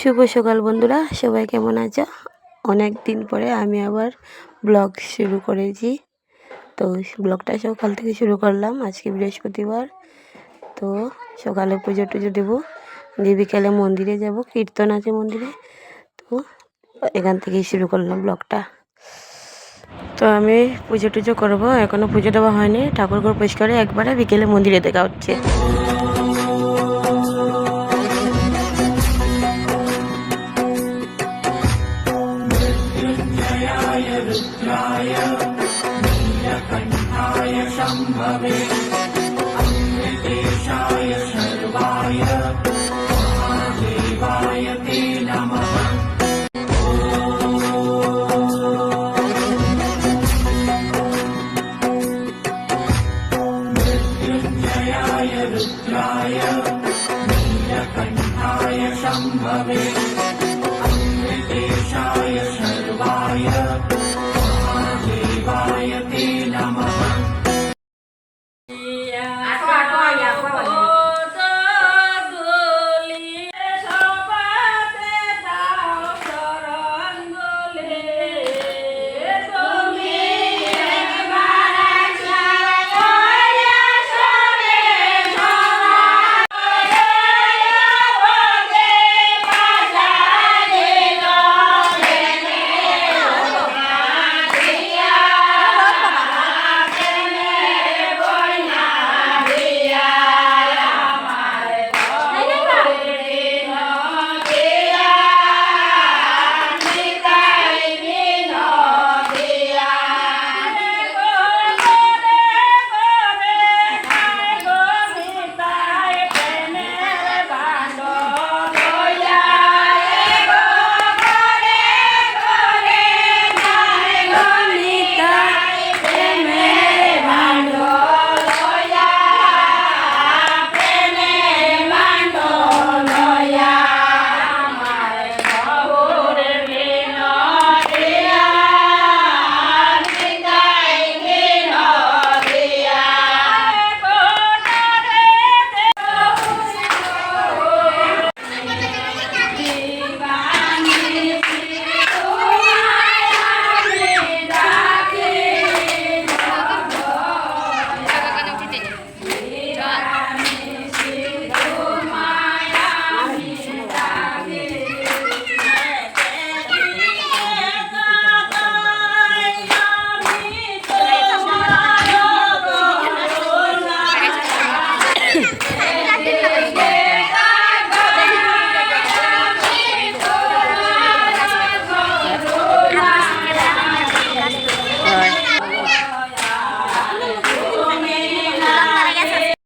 শুভ সকাল বন্ধুরা, সবাই কেমন আছো? অনেক দিন পরে আমি আবার ব্লগ শুরু করেছি। তো ব্লগটা সকাল থেকে শুরু করলাম। আজকে বৃহস্পতিবার, তো সকালে পুজো টুজো দেবো, দিয়ে বিকেলে মন্দিরে যাব, কীর্তন আছে মন্দিরে। তো এখান থেকেই শুরু করলাম ব্লগটা। তো আমি পুজো টুজো করবো, এখনও পুজো দেওয়া হয়নি। ঠাকুর ঘর পরিষ্কার করে একবারে বিকেলে মন্দিরে দেখা হচ্ছে। रुद्राय नीलकण्ठाय शम्भवे अमृतेशाय सर्वाय महादेवाय ते नमः। मृत्युञ्जयाय रुद्राय नीलकण्ठाय शम्भवे अमृतेशाय सर्वाय